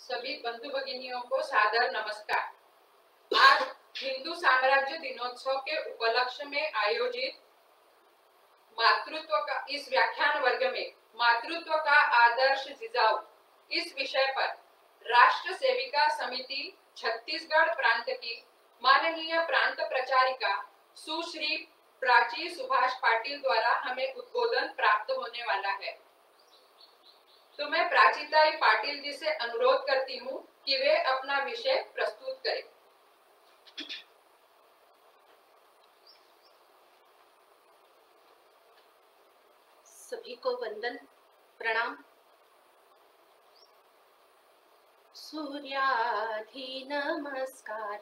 सभी बंधु भगिनियों को सादर नमस्कार। आज हिंदू साम्राज्य दिनोत्सव के उपलक्ष्य में आयोजित मातृत्व का इस व्याख्यान वर्ग में मातृत्व का आदर्श जिजाऊ इस विषय पर राष्ट्र सेविका समिति छत्तीसगढ़ प्रांत की माननीय प्रांत प्रचारिका सुश्री प्राची सुभाष पाटिल द्वारा हमें उद्बोधन प्राप्त होने वाला है। तो मैं प्राचीताई पाटिल जी से अनुरोध करती हूँ कि वे अपना विषय प्रस्तुत करें। सभी को वंदन प्रणाम। सूर्याधी नमस्कार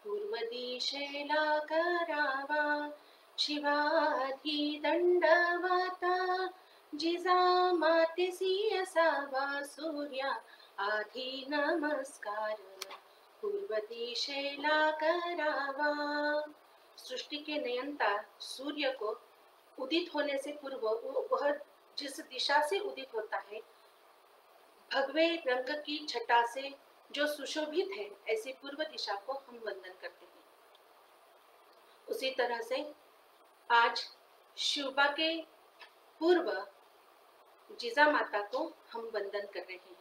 पूर्व दिशेला करावा, शिवाधी दंडवता जिजामातेसी असावा। सूर्या आधी नमस्कार पूर्व दिशेला करावा। सृष्टि के नियंता सूर्य को उदित होने से पूर्व वह जिस दिशा से उदित होता है, भगवे रंग की छटा से जो सुशोभित है, ऐसी पूर्व दिशा को हम वंदन करते हैं। उसी तरह से आज शिवबा के पूर्व जिजा माता को हम वंदन कर रहे हैं।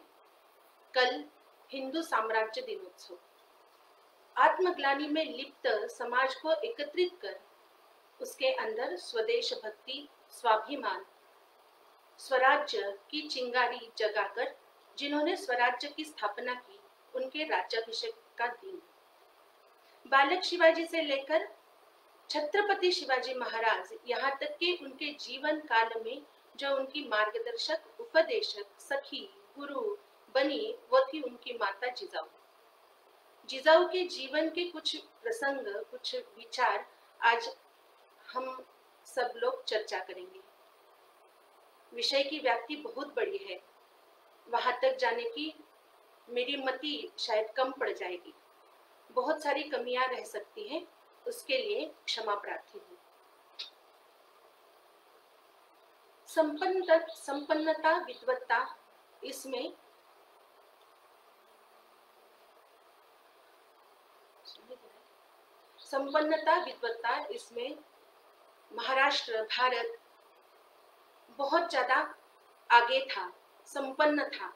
कल हिंदू साम्राज्य दिनोत्सव, आत्मग्लानि में लिप्त समाज को एकत्रित कर उसके अंदर स्वदेश भक्ति, स्वाभिमान, स्वराज्य की चिंगारी जगाकर जिन्होंने स्वराज्य की स्थापना की, उनके राज्याभिषेक का दिन। बालक शिवाजी से लेकर छत्रपति शिवाजी महाराज, यहाँ तक कि उनके जीवन काल में जो उनकी मार्गदर्शक, उपदेशक, सखी, गुरु बनी, वो थी उनकी माता जिजाऊ। जिजाऊ के जीवन के कुछ प्रसंग, कुछ विचार आज हम सब लोग चर्चा करेंगे। विषय की व्याप्ति बहुत बड़ी है, वहां तक जाने की मेरी मति शायद कम पड़ जाएगी। बहुत सारी कमियां रह सकती हैं, उसके लिए क्षमा प्रार्थी हूँ। संपन्नता, विद्वत्ता, इसमें संपन्नता, विद्वत्ता, इसमें महाराष्ट्र, भारत बहुत ज्यादा आगे था, संपन्न था।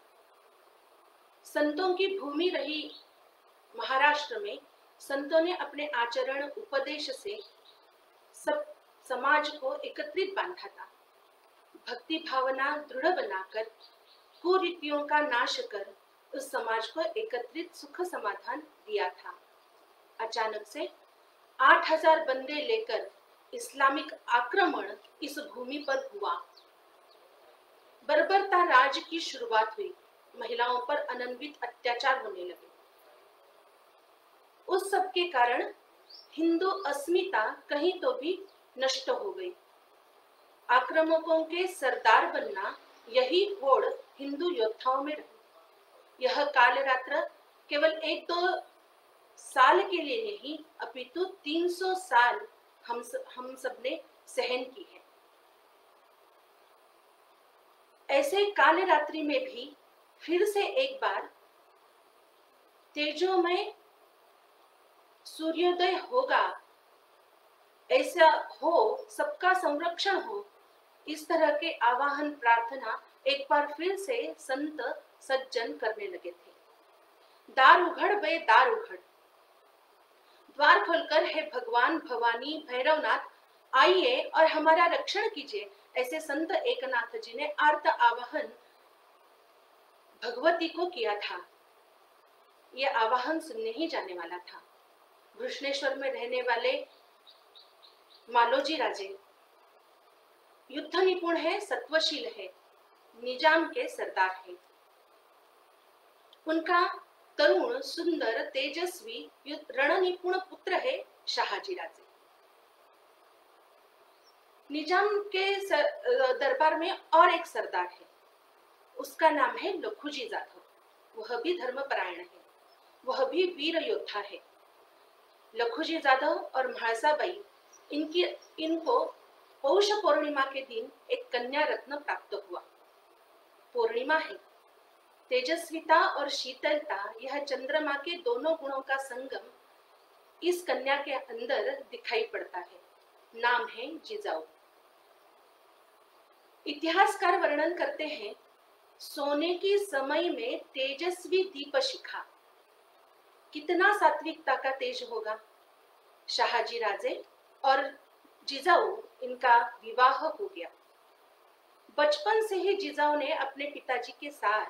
संतों की भूमि रही महाराष्ट्र में संतों ने अपने आचरण, उपदेश से सब समाज को एकत्रित बांधा था। भक्ति भावना दृढ़ बनाकर, कुरीतियों का नाश कर उस समाज को एकत्रित सुख समाधान दिया था। अचानक से 8000 बंदे लेकर इस्लामिक आक्रमण इस भूमि पर हुआ। बर्बरता राज की शुरुआत हुई, महिलाओं पर अनन्वित अत्याचार होने लगे। उस सब के कारण हिंदू अस्मिता कहीं तो भी नष्ट हो गई। आक्रामकों के सरदार बनना, यही होड़ हिंदू योद्धाओं में रही। यह काल रात्र केवल 1-2 साल के लिए नहीं, अपितु 300 साल हम सब ने सहन की है। ऐसे काल रात्रि में भी फिर से एक बार तेजोमय सूर्योदय होगा, ऐसा हो, सबका संरक्षण हो, इस तरह के आवाहन, प्रार्थना एक बार फिर से संत सज्जन करने लगे थे। दार उघड़ बे दार उघड़, द्वार खोलकर हे भगवान, भवानी, भैरवनाथ आइए और हमारा रक्षण कीजिए, ऐसे संत एकनाथ जी ने आर्त आवाहन भगवती को किया था। यह आवाहन सुनने ही जाने वाला था। घृष्णेश्वर में रहने वाले मालोजी राजे युद्ध निपुण है, सत्वशील है, निजाम के सरदार है। उनका तरुण, सुंदर, तेजस्वी, रणनिपुण पुत्र है शाहजी राजे। निजाम के दरबार में और एक सरदार है, उसका नाम है लखुजी जाधव। वह भी धर्मपरायण है, वह भी वीर योद्धा है। लखुजी जाधव और म्हाळसाबाई, इनको पौष पूर्णिमा के दिन एक कन्या रत्न प्राप्त हुआ। पूर्णिमा है, तेजस्विता और शीतलता, यह चंद्रमा के दोनों गुणों का संगम इस कन्या के अंदर दिखाई पड़ता है। नाम है जिजाऊ। इतिहासकार वर्णन करते हैं, सोने के समय में तेजस्वी दीप शिखा, कितना सात्विकता का तेज होगा। शाहजी राजे और जिजाऊ, इनका विवाह हो गया। बचपन से ही जिजाऊ ने अपने पिताजी के साथ,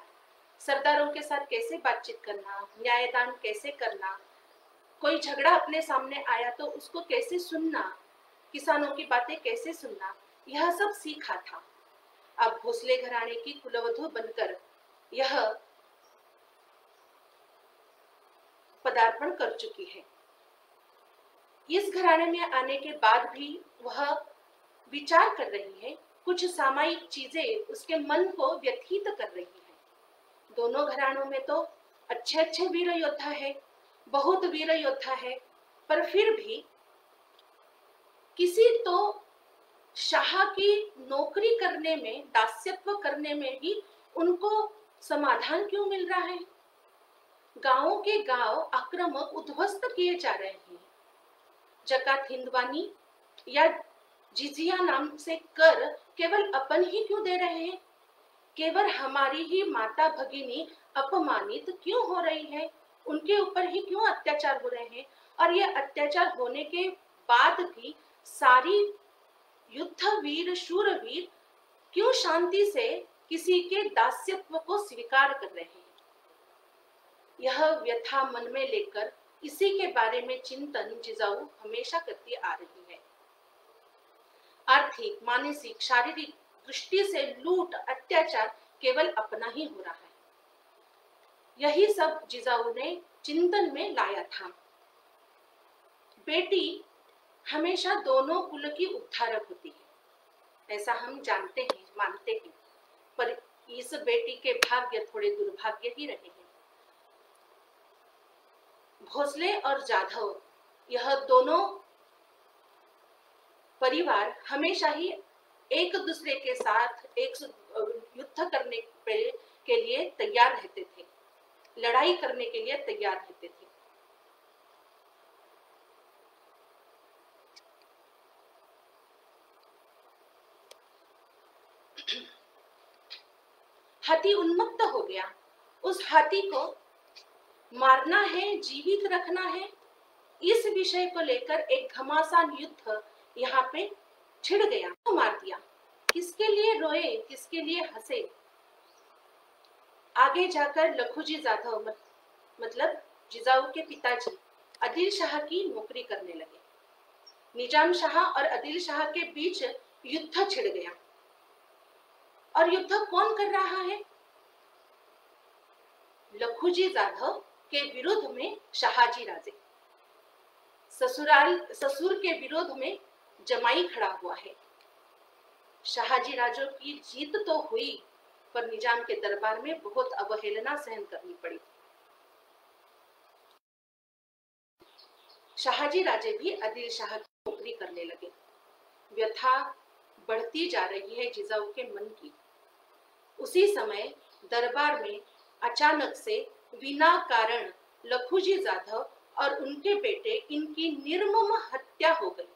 सरदारों के साथ कैसे बातचीत करना, न्यायदान कैसे करना, कोई झगड़ा अपने सामने आया तो उसको कैसे सुनना, किसानों की बातें कैसे सुनना, यह सब सीखा था। अब भोसले घराने की कुलवधू बनकर यह पदार्पण कर चुकी है। इस घराने में आने के बाद भी वह विचार कर रही है, कुछ सामायिक चीजें उसके मन को व्यथित कर रही है। दोनों घरानों में तो अच्छे अच्छे वीर योद्धा है, बहुत वीर योद्धा है, पर फिर भी किसी तो शाह की नौकरी करने में, दास्यत्व करने में भी उनको समाधान क्यों मिल रहा है। गांवों के गांव आक्रामक उद्ध्वस्त किए जा रहे हैं। जकात हिंदवानी या जिजिया नाम से कर केवल अपन ही क्यों दे रहे हैं। केवल हमारी ही माता भगिनी अपमानित क्यों हो रही है, उनके ऊपर ही क्यों अत्याचार हो रहे हैं। और ये अत्याचार होने के बाद भी सारी युद्ध वीर, शूरवीर क्यों शांति से किसी के दास्यत्व को स्वीकार कर रहे हैं। यह व्यथा मन में लेकर इसी के बारे में चिंतन जिजाऊ हमेशा करती आ रही है। आर्थिक, मानसिक, शारीरिक दृष्टि से लूट, अत्याचार केवल अपना ही हो रहा है। यही सब जिजाऊ ने चिंतन में लाया था। बेटी हमेशा दोनों कुल की उद्धारक होती है, ऐसा हम जानते हैं, मानते हैं, पर इस बेटी के भाग्य थोड़े दुर्भाग्य ही रहे हैं। भोसले और जाधव, यह दोनों परिवार हमेशा ही एक दूसरे के साथ एक युद्ध करने के लिए तैयार रहते थे, लड़ाई करने के लिए तैयार रहते थे। हाथी उन्मत्त हो गया। उस हाथी को मारना है, जीवित रखना है, इस विषय को लेकर एक घमासान युद्ध यहाँ पे छिड़ गया। तो मार दिया। किसके लिए रोए, किसके लिए हंसे। आगे जाकर लखुजी जाधव, मतलब जिजाऊ के पिताजी, आदिल शाह की नौकरी करने लगे। निजाम शाह और आदिल शाह के बीच युद्ध छिड़ गया। और युद्ध कौन कर रहा है? लखुजी जाधव के विरोध में शाहजी राजे, ससुर के विरोध में जमाई खड़ा हुआ है। शाहजी राजों की जीत तो हुई, पर निजाम के दरबार में बहुत अवहेलना सहन करनी पड़ी। शाहजी राजे भी आदिल शाह की नौकरी करने लगे। व्यथा बढ़ती जा रही है जिजाऊ के मन की। उसी समय दरबार में अचानक से बिना कारण लखुजी जाधव और उनके बेटे, इनकी निर्मम हत्या हो गई।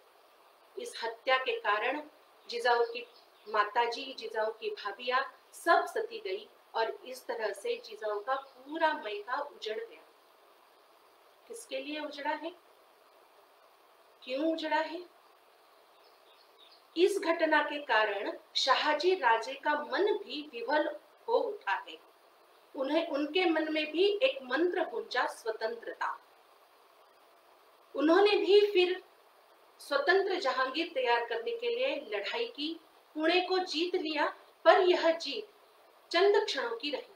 इस हत्या के कारण जिजाऊ की माताजी, जिजाऊ की भाभियां सब सती गई और इस तरह से जिजाऊ का पूरा मैका उजड़ गया। किसके लिए उजड़ा है, क्यों उजड़ा है? इस घटना के कारण शाहजी राजे का मन भी विवल हो उठा है। उनके मन में भी एक मंत्र गूंजा, स्वतंत्रता। उन्होंने भी फिर स्वतंत्र जहांगीर तैयार करने के लिए लड़ाई की, पुणे को जीत लिया, पर यह जीत चंद क्षणों की रही।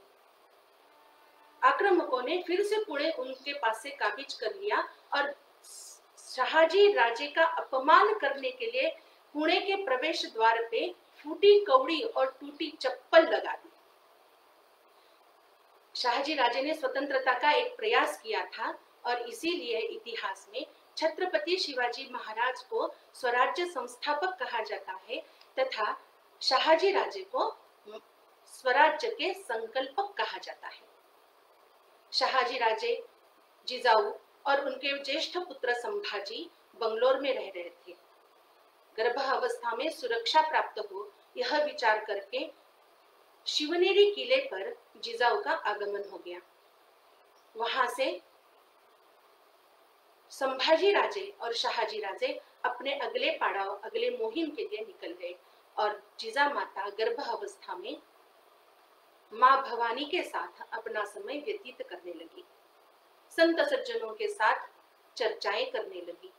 आक्रामकों ने फिर से पुणे उनके पास से काबिज कर लिया और शाहजी राजे का अपमान करने के लिए पुणे के प्रवेश द्वार पे फूटी कौड़ी और टूटी चप्पल लगा दी। शाहजी राजे ने स्वतंत्रता का एक प्रयास किया था और इसीलिए इतिहास में छत्रपति शिवाजी महाराज को स्वराज्य संस्थापक कहा जाता है तथा शाहजी राजे को स्वराज्य के संकल्पक कहा जाता है। शहाजी राजे जिजाऊ और उनके ज्येष्ठ पुत्र संभाजी बंगलोर में रह रहे थे। गर्भावस्था में सुरक्षा प्राप्त हो यह विचार करके शिवनेरी किले पर जिजाऊ का आगमन हो गया। वहां से संभाजी राजे और शहाजी राजे अपने अगले पड़ाव, अगले मुहिम के लिए निकल गए और जिजा माता गर्भावस्था में मां भवानी के साथ अपना समय व्यतीत करने लगी। संत सज्जनों के साथ चर्चाएं करने लगी।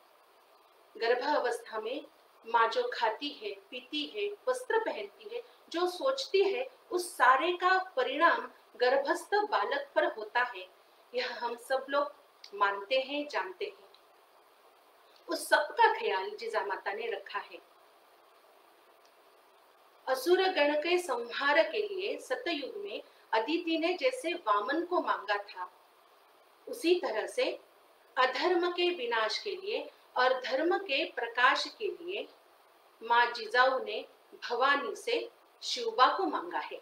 गर्भावस्था में माँ जो खाती है, पीती है, वस्त्र पहनती है, जो सोचती है, उस सारे का परिणाम गर्भस्थ बालक पर होता है। यह हम सब लोग मानते हैं, जानते हैं। उस सब का ख्याल जिजा माता ने रखा है। असुर गण के संहार के लिए सतयुग में अदिति ने जैसे वामन को मांगा था, उसी तरह से अधर्म के विनाश के लिए और धर्म के प्रकाश के लिए माँ जिजाऊ ने भवानी से शिवबा को मांगा है।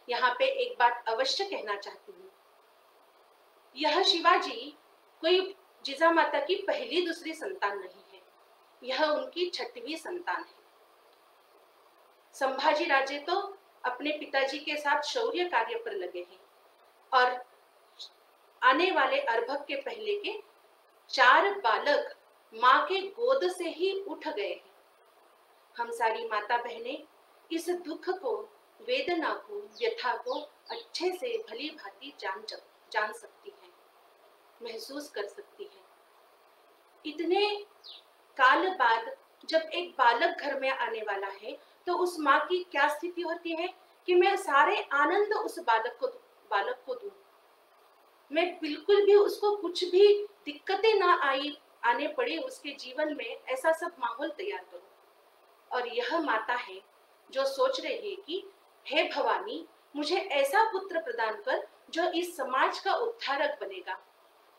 यहाँ पे एक बात अवश्य कहना चाहती हूँ, यह शिवाजी कोई जिजा माता की पहली दूसरी संतान नहीं है, यह उनकी छठवीं संतान है। संभाजी राजे तो अपने पिताजी के साथ शौर्य कार्य पर लगे हैं और आने वाले अर्भक के पहले के 4 बालक माँ के गोद से ही उठ गए हैं। हम सारी माता बहनें इस दुख को, वेदना को, व्यथा को अच्छे से भली भांति जान सकती हैं, महसूस कर सकती हैं। इतने काल बाद जब एक बालक घर में आने वाला है तो उस माँ की क्या स्थिति होती है कि मैं सारे आनंद उस बालक को दूं, मैं बिल्कुल भी उसको कुछ भी दिक्कतें ना आने पड़े उसके जीवन में, ऐसा सब माहौल तैयार करूं। और यह माता है जो सोच रही है कि हे भवानी, मुझे ऐसा पुत्र प्रदान कर जो इस समाज का उद्धारक बनेगा,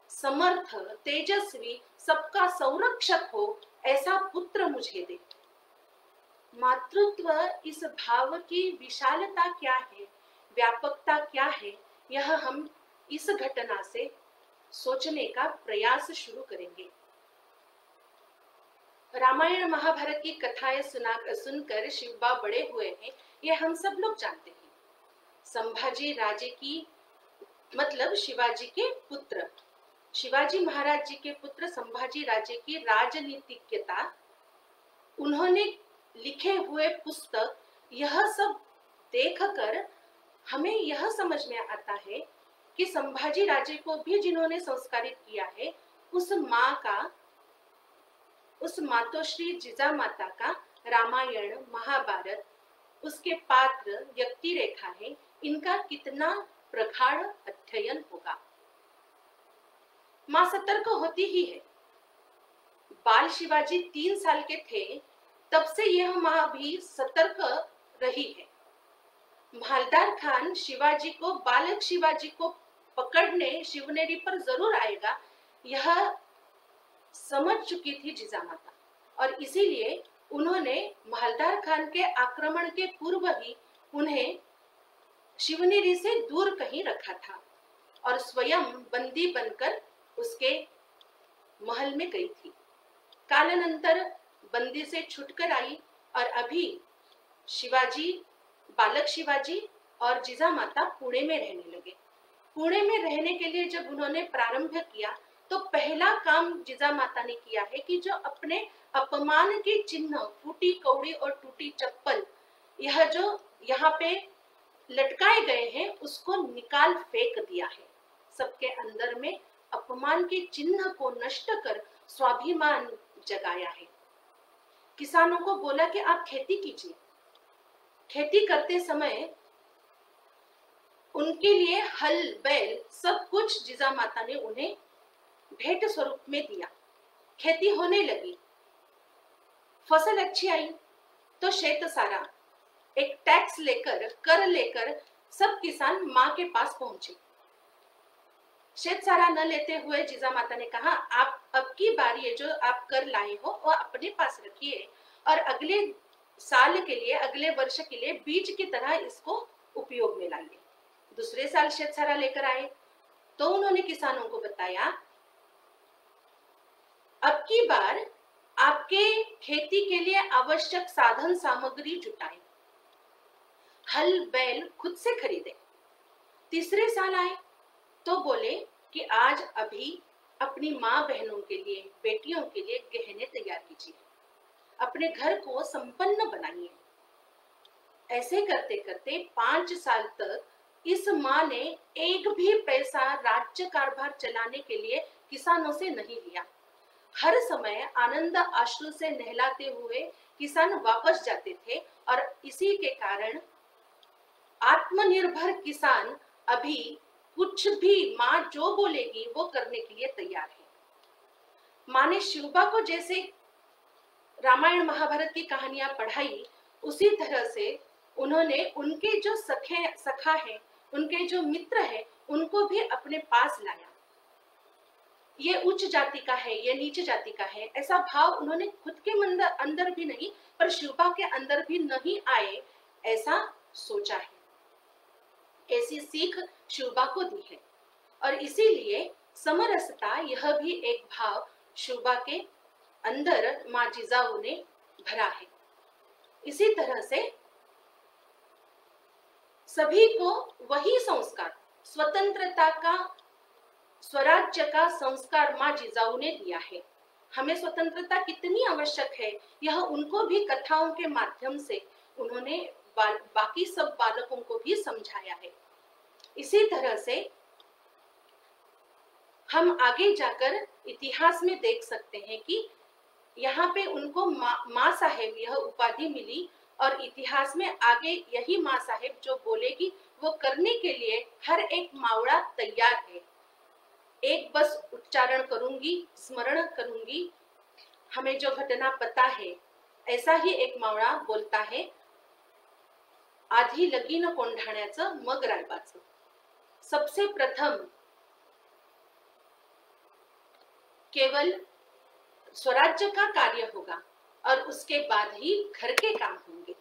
समर्थ, तेजस्वी, सबका संरक्षक हो, ऐसा पुत्र मुझे दे। मातृत्व इस भाव की विशालता क्या है, व्यापकता क्या है, यह हम इस घटना से सोचने का प्रयास शुरू करेंगे। रामायण महाभारत की कथाएं सुनकर शिवबा बड़े हुए हैं, ये हम सब लोग जानते हैं। संभाजी राजे की मतलब शिवाजी के पुत्र, शिवाजी महाराज जी के पुत्र संभाजी राजे की राजनीतिज्ञता, उन्होंने लिखे हुए पुस्तक, यह सब देखकर हमें यह समझ में आता है कि संभाजी राजे को भी जिन्होंने संस्कारित किया है, उस माँ का, उस मातोश्री जिजा माता का रामायण महाभारत, उसके पात्र, व्यक्ति रेखा है, इनका कितना प्रगाढ़ अध्ययन होगा। माँ सतर्क होती ही है। बाल शिवाजी 3 साल के थे तब से यह माँ भी सतर्क रही है। मालदार खान शिवाजी को, बालक शिवाजी को पकड़ने शिवनेरी पर जरूर आएगा, यह समझ चुकी थी जिजा माता, और इसीलिए उन्होंने मालदार खान के आक्रमण के पूर्व ही उन्हें शिवनेरी से दूर कहीं रखा था और स्वयं बंदी बनकर उसके महल में गई थी। कालानंतर बंदी से छुटकर आई और अभी शिवाजी, बालक शिवाजी और जिजा माता पुणे में रहने लगे। पुणे में रहने के लिए जब उन्होंने प्रारंभ किया तो पहला काम जिजा माता ने किया है कि जो अपने अपमान के चिन्ह, फूटी कौड़ी और टूटी चप्पल, यह जो यहाँ पे लटकाए गए हैं, उसको निकाल फेंक दिया है। सबके अंदर में अपमान के चिन्ह को नष्ट कर स्वाभिमान जगाया है। किसानों को बोला कि आप खेती कीजिए। खेती करते समय उनके लिए हल, बैल, सब कुछ जिजा माता ने उन्हें भेंट स्वरूप में दिया। खेती होने लगी, फसल अच्छी आई तो शेत सारा एक टैक्स लेकर, कर लेकर सब किसान माँ के पास पहुंचे। शेत सारा न लेते हुए जिजा माता ने कहा, आप अब की बार ये जो आप कर लाए हो वो अपने पास रखिए और अगले साल के लिए, अगले वर्ष के लिए बीज की तरह इसको उपयोग में लाइए। दूसरे साल श्वेतसारा लेकर आए तो उन्होंने किसानों को बताया, अब की बार आपके खेती के लिए आवश्यक साधन सामग्री जुटाएं, हल बैल खुद से खरीदे। तीसरे साल आए तो बोले कि आज अभी अपनी माँ बहनों के लिए, बेटियों के लिए गहने तैयार कीजिए, अपने घर को संपन्न बनाइए। ऐसे करते करते 5 साल तक इस माँ ने एक भी पैसा राज्य कारभार चलाने के लिए किसानों से नहीं लिया। हर समय आनंद आश्रु से नहलाते हुए किसान वापस जाते थे और इसी के कारण आत्मनिर्भर किसान अभी कुछ भी माँ जो बोलेगी वो करने के लिए तैयार है। माँ ने शिवबा को जैसे रामायण महाभारत की कहानियां पढ़ाई, उसी तरह से उन्होंने उनके जो सखा है, उनके जो मित्र है, उनको भी अपने पास लाया। ये उच्च जाति का है, ये नीच जाति का है, ऐसा भाव उन्होंने खुद के अंदर भी नहीं, पर शिवबा के अंदर भी नहीं आए, ऐसा सोचा है। ऐसी सीख शिवबा को दी है और इसीलिए समरसता यह भी एक भाव शिवबा के अंदर माँ जिजाऊ ने भरा है। इसी तरह से सभी को वही संस्कार, स्वतंत्रता का, स्वराज्य का संस्कार माँ जिजाऊ ने दिया है। हमें स्वतंत्रता कितनी आवश्यक है यह उनको भी कथाओं के माध्यम से उन्होंने बाकी सब बालकों को भी समझाया है। इसी तरह से हम आगे जाकर इतिहास में देख सकते हैं कि यहाँ पे उनको माँ साहेब यह उपाधि मिली और इतिहास में आगे यही माँ साहेब जो बोलेगी वो करने के लिए हर एक मावड़ा तैयार है। एक बस उच्चारण करूंगी, स्मरण करूंगी, हमें जो घटना पता है, ऐसा ही एक मावळा बोलता है, आधी लगीन कोंढाण्याचं मग रायबाचं। सबसे प्रथम केवल स्वराज्य का कार्य होगा और उसके बाद ही घर के काम होंगे।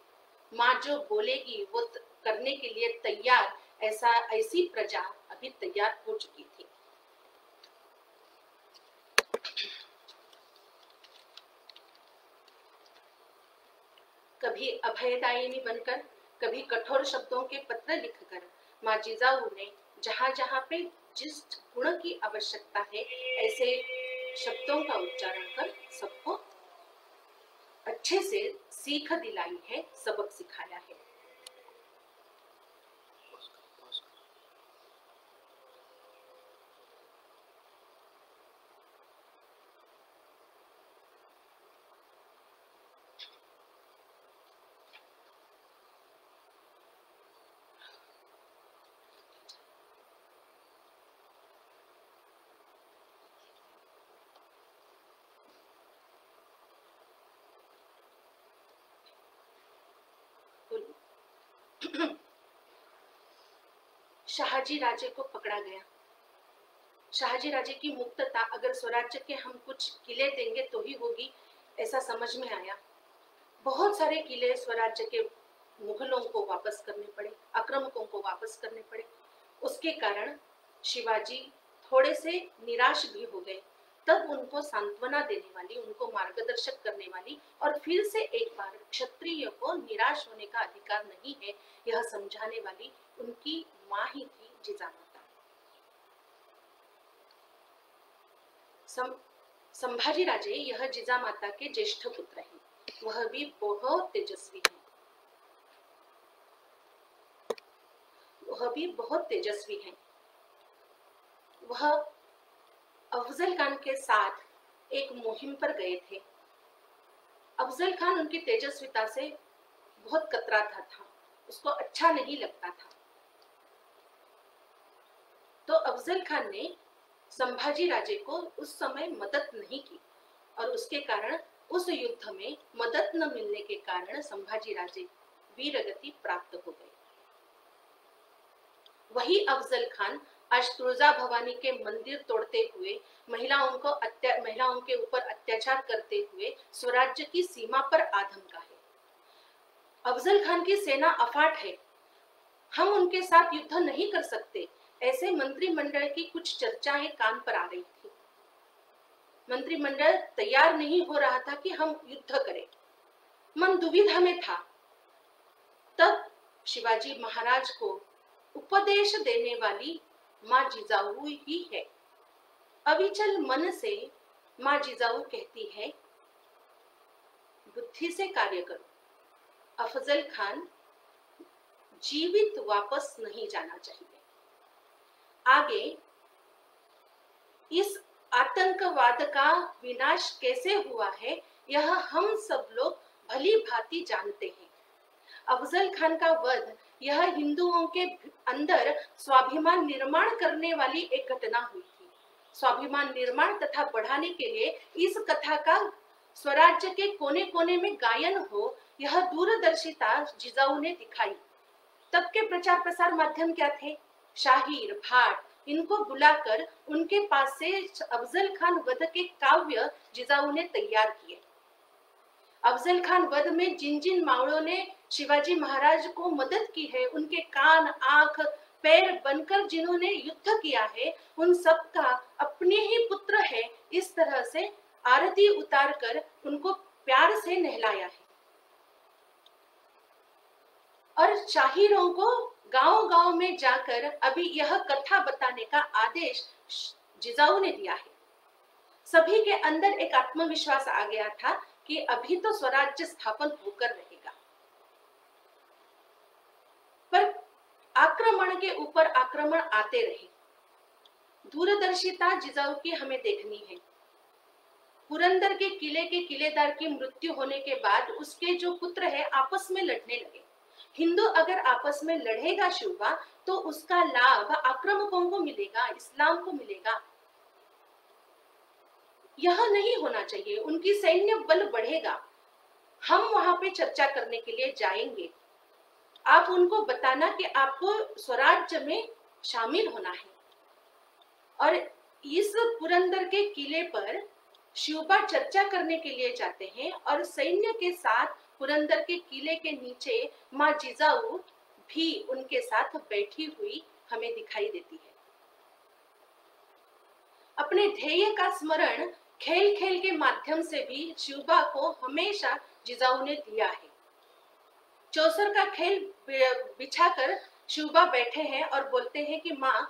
माँ जो बोलेगी वो करने के लिए तैयार, ऐसी प्रजा अभी तैयार हो चुकी थी। कभी अभयदायिनी बनकर, कभी कठोर शब्दों के पत्र लिखकर माँ जिजाऊ ने जहाँ जहाँ पे जिस गुण की आवश्यकता है ऐसे शब्दों का उच्चारण कर सबको अच्छे से सीख दिलाई है, सबक सिखाया है। शाहजी राजे को पकड़ा गया। शाहजी राजे की मुक्तता अगर स्वराज्य के हम कुछ किले देंगे तो ही होगी, ऐसा समझ में आया। बहुत सारे किले स्वराज्य के मुगलों को वापस करने पड़े, आक्रामकों को वापस करने पड़े। उसके कारण शिवाजी थोड़े से निराश भी हो गए। तब उनको सांत्वना देने वाली, उनको मार्गदर्शक करने वाली और फिर से एक बार क्षत्रिय को निराश होने का अधिकार नहीं है यह समझाने वाली उनकी माँ ही थी, जिजामाता। संभाजी राजे यह जिजामाता के ज्येष्ठ पुत्र हैं। वह भी बहुत तेजस्वी हैं। वह भी बहुत तेजस्वी हैं। वह अफजल खान के साथ एक मुहिम पर गए थे। अफजल खान उनकी तेजस्विता से बहुत कतराता था, उसको अच्छा नहीं लगता था। तो अफजल खान ने संभाजी राजे को उस समय मदद नहीं की और उसके कारण उस युद्ध में मदद न मिलने के कारण संभाजी राजे वीरगति प्राप्त हो गए। वही अफजल खान आज तुळजा भवानी के मंदिर तोड़ते हुए, महिलाओं के ऊपर अत्याचार करते हुए स्वराज्य की सीमा पर आ धमका है। अफजल खान की सेना अफाट है, हम उनके साथ युद्ध नहीं कर सकते, ऐसे मंत्रिमंडल की कुछ चर्चाएं कान पर आ रही थी। मंत्रिमंडल तैयार नहीं हो रहा था कि हम युद्ध करें, मन दुविधा में था। तब शिवाजी महाराज को उपदेश देने वाली माँ जिजाऊ ही है। अविचल मन से माँ जिजाऊ कहती है, बुद्धि से कार्य करो, अफजल खान जीवित वापस नहीं जाना चाहिए। आगे इस आतंकवाद का विनाश कैसे हुआ है यह हम सब लोग भली भांति जानते हैं। अफजल खान का वध यह हिंदुओं के अंदर स्वाभिमान निर्माण करने वाली एक घटना हुई थी। स्वाभिमान निर्माण तथा बढ़ाने के लिए इस कथा का स्वराज्य के कोने कोने में गायन हो, यह दूरदर्शिता जिजाऊ ने दिखाई। तब के प्रचार प्रसार माध्यम क्या थे? शाहीर, भाट, इनको बुलाकर उनके पास से अफजल खान वध के काव्य जिजाऊ ने तैयार किए। अफजल खान वध में जिन जिन मावड़ों ने शिवाजी महाराज को मदद की है, उनके कान, आंख, पैर बनकर जिन्होंने युद्ध किया है, उन सब का अपने ही पुत्र है, इस तरह से आरती उतारकर उनको प्यार से नहलाया है। और शाहीरों को गांव-गांव में जाकर अभी यह कथा बताने का आदेश जिजाऊ ने दिया है। सभी के अंदर एक आत्मविश्वास आ गया था कि अभी तो स्वराज्य स्थापन होकर रहेगा। पर आक्रमण के ऊपर आक्रमण आते रहे। दूरदर्शिता जिजाऊ की हमें देखनी है। पुरंदर के किलेदार की मृत्यु होने के बाद उसके जो पुत्र है आपस में लड़ने लगे। हिंदू अगर आपस में लड़ेगा शिवबा, तो उसका लाभ आक्रामकों को मिलेगा, इस्लाम को मिलेगा। यह नहीं होना चाहिए। उनकी सैन्य बल बढ़ेगा। हम वहां पे चर्चा करने के लिए जाएंगे। आप उनको बताना कि आपको स्वराज्य में शामिल होना है। और इस पुरंदर के किले पर शिवबा चर्चा करने के लिए जाते हैं और सैन्य के साथ पुरंदर के किले के नीचे माँ जिजाऊ भी उनके साथ बैठी हुई हमें दिखाई देती है। अपने ध्येय का स्मरण खेल खेल के माध्यम से भी शिवबा को हमेशा जिजाऊ ने दिया है। चौसर का खेल बिछाकर शिवबा बैठे हैं और बोलते हैं कि माँ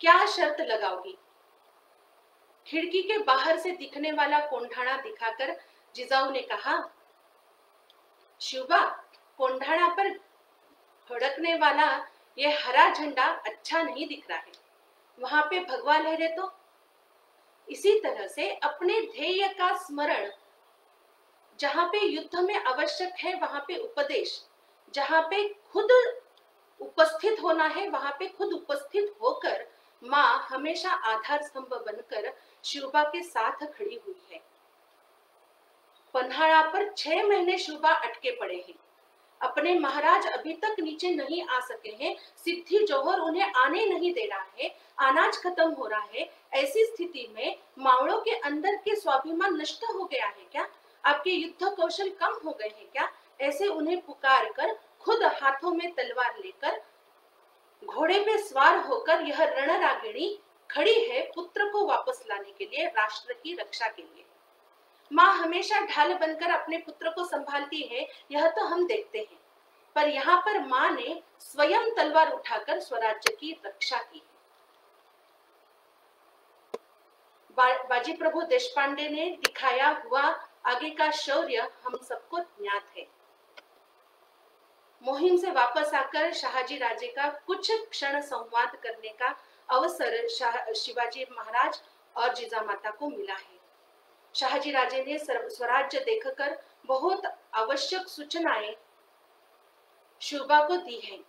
क्या शर्त लगाओगी? खिड़की के बाहर से दिखने वाला कोंढाणा दिखाकर जिजाऊ ने कहा, शिवबा, कोंढाणा पर फड़कने वाला ये हरा झंडा अच्छा नहीं दिख रहा है, वहां पे भगवा लहरे तो। इसी तरह से अपने ध्येय का स्मरण, जहां पे युद्ध में आवश्यक है वहां पे उपदेश, जहां पे खुद उपस्थित होना है वहां पे खुद उपस्थित होकर माँ हमेशा आधार स्तंभ बनकर शिवबा के साथ खड़ी हुई है। पन्हाड़ा पर 6 महीने शिवबा अटके पड़े हैं। अपने महाराज अभी तक नीचे नहीं आ सके हैं। सिद्धि जौहर उन्हें आने नहीं दे रहा है। अनाज खत्म हो रहा है। ऐसी स्थिति में मावड़ों के अंदर के स्वाभिमान नष्ट हो गया है क्या? आपके युद्ध कौशल कम हो गए हैं क्या? ऐसे उन्हें पुकार कर खुद हाथों में तलवार लेकर घोड़े पे सवार होकर यह रणरागिणी खड़ी है पुत्र को वापस लाने के लिए, राष्ट्र की रक्षा के लिए। माँ हमेशा ढाल बनकर अपने पुत्र को संभालती है, यह तो हम देखते हैं। पर यहाँ पर माँ ने स्वयं तलवार उठाकर स्वराज्य की रक्षा की है। बाजी प्रभु देशपांडे ने दिखाया हुआ आगे का शौर्य हम सबको ज्ञात है। मुहिम से वापस आकर शाहजी राजे का कुछ क्षण संवाद करने का अवसर शिवाजी महाराज और जिजामाता को मिला है। शाहजी राजे ने स्वराज्य देखकर बहुत आवश्यक सूचनाएं शिवबा को दी हैं।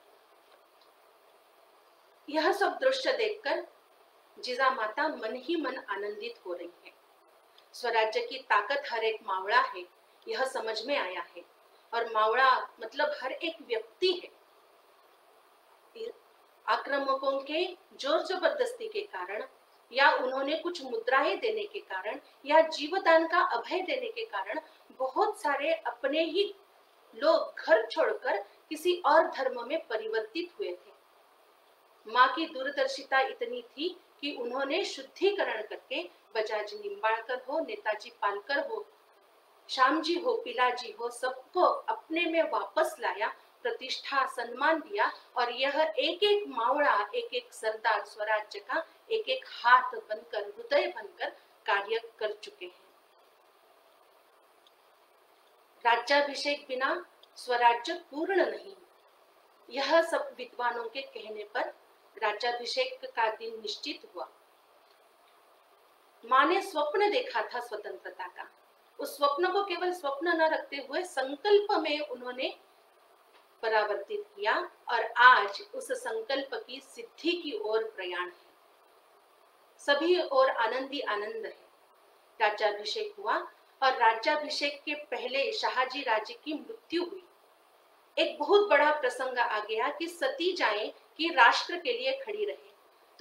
यह सब दृश्य देखकर जिजामाता मन ही मन आनंदित हो रही है। स्वराज्य की ताकत हर एक मावड़ा है, यह समझ में आया है। और मावड़ा मतलब हर एक व्यक्ति है। आक्रामकों के जोर जबरदस्ती के कारण, या उन्होंने कुछ मुद्राएं देने के कारण, या जीवदान का अभय देने के कारण बहुत सारे अपने ही लोग घर छोड़कर किसी और धर्म में परिवर्तित हुए थे। माँ की दूरदर्शिता इतनी थी कि उन्होंने शुद्धिकरण करके बजाज निम्बाड़कर हो, नेताजी पालकर हो, श्यामजी हो, पिलाजी हो, सबको अपने में वापस लाया, प्रतिष्ठा सम्मान दिया, और यह एक एक मावड़ा, एक एक सरदार स्वराज्य का एक एक हाथ बनकर, हृदय बनकर कार्य कर चुके हैं। राज्याभिषेक बिना स्वराज्य पूर्ण नहीं, यह सब विद्वानों के कहने पर राज्याभिषेक का दिन निश्चित हुआ। माँ ने स्वप्न देखा था स्वतंत्रता का, उस स्वप्न को केवल स्वप्न न रखते हुए संकल्प में उन्होंने परावर्तित किया, और आज उस संकल्प की सिद्धि की ओर प्रयाण है। सभी और आनंदी आनंद है। राज्याभिषेक हुआ, और राज्याभिषेक के पहले शाहजी राजे की मृत्यु हुई। एक बहुत बड़ा प्रसंग आ गया कि सती जाए कि राष्ट्र के लिए खड़ी रहे,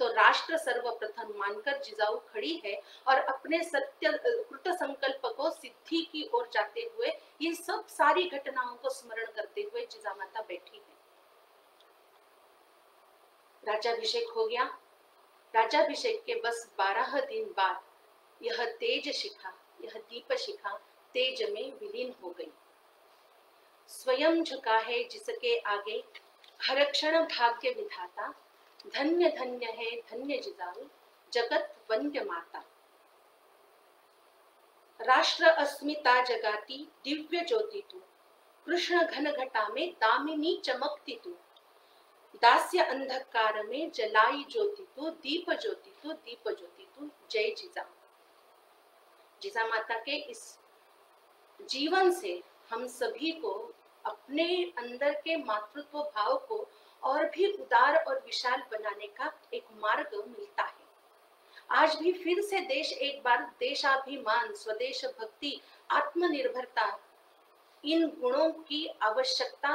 तो राष्ट्र सर्वप्रथम मानकर जिजाऊ खड़ी है, और अपने सत्य कृत संकल्प को सिद्धि की ओर जाते हुए ये सब सारी घटनाओं को स्मरण करते हुए जिजा माता बैठी है। राज्याभिषेक हो गया। राज्याभिषेक के बस 12 दिन बाद यह तेज शिखा, यह दीप शिखा तेज में विलीन हो गई। स्वयं झुका है जिसके आगे हर क्षण भाग्य विधाता, धन्य धन्य है धन्य जिजाऊ जगत वंद्य माता। राष्ट्र अस्मिता जगाती दिव्य ज्योति तू, कृष्ण घन घटा में दामिनी चमकती तू, दास्य अंधकार में जलाई ज्योति तू, दीप ज्योति तू, दीप ज्योति तू, जय जिजा। जिजा माता के इस जीवन से हम सभी को अपने अंदर के मातृत्व भाव को और भी उदार और विशाल बनाने का एक मार्ग मिलता है। आज भी फिर से देश एक बार देशाभिमान, स्वदेश भक्ति, आत्मनिर्भरता, इन गुणों की आवश्यकता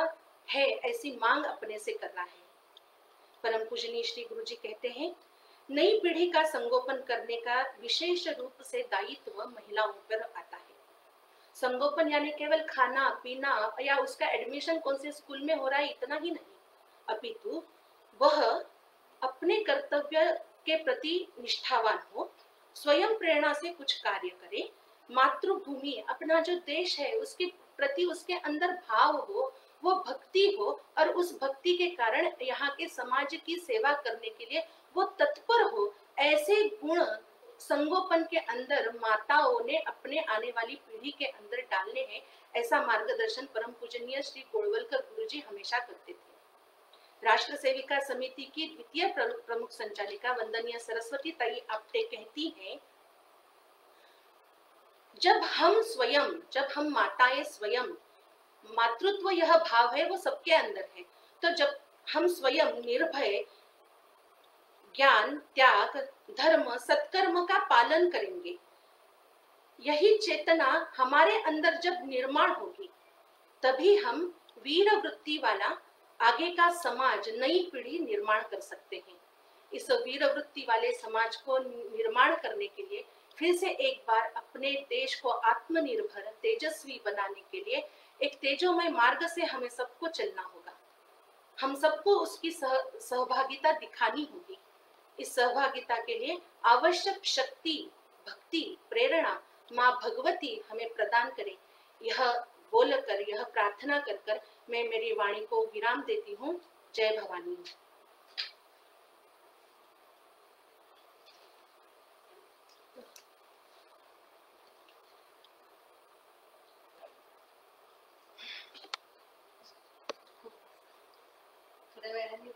है, ऐसी मांग अपने से कर रहा है। परम पूजनीय श्री गुरु जी कहते हैं, नई पीढ़ी का संगोपन करने का विशेष रूप से दायित्व महिलाओं पर आता है। संगोपन यानी केवल खाना पीना या उसका एडमिशन कौन से स्कूल में हो रहा है इतना ही नहीं, अपितु वह अपने कर्तव्य के प्रति निष्ठावान हो, स्वयं प्रेरणा से कुछ कार्य करे, मातृभूमि अपना जो देश है उसके प्रति उसके अंदर भाव हो, वो भक्ति हो, और उस भक्ति के कारण यहाँ के समाज की सेवा करने के लिए वो तत्पर हो। ऐसे गुण संगोपन के अंदर माताओं ने अपने आने वाली पीढ़ी के अंदर डालने हैं, ऐसा मार्गदर्शन परम पूजनीय श्री गोलवलकर गुरुजी हमेशा करते थे। राष्ट्र सेविका समिति की द्वितीय प्रमुख संचालिका वंदनीय सरस्वती ताई आप्टे कहती हैं, जब हम माताएं स्वयं, मातृत्व यह भाव है वो सबके अंदर है, तो जब हम स्वयं निर्भय ज्ञान, त्याग, धर्म, सत्कर्म का पालन करेंगे, यही चेतना हमारे अंदर जब निर्माण होगी, तभी हम वीर वृत्ति वाला आगे का समाज, नई पीढ़ी निर्माण कर सकते हैं। इस वीर वृत्ति वाले समाज को निर्माण करने के लिए फिर से एक बार अपने देश को आत्मनिर्भर, तेजस्वी बनाने के लिए एक तेजोमय मार्ग से हमें सबको चलना होगा। हम सबको उसकी सहभागिता दिखानी होगी। इस सहभागिता के लिए आवश्यक शक्ति, भक्ति, प्रेरणा माँ भगवती हमें प्रदान करे। यह बोलकर, यह प्रार्थना कर कर मैं मेरी वाणी को विराम देती हूँ। जय भवानी। थोड्या वेळाने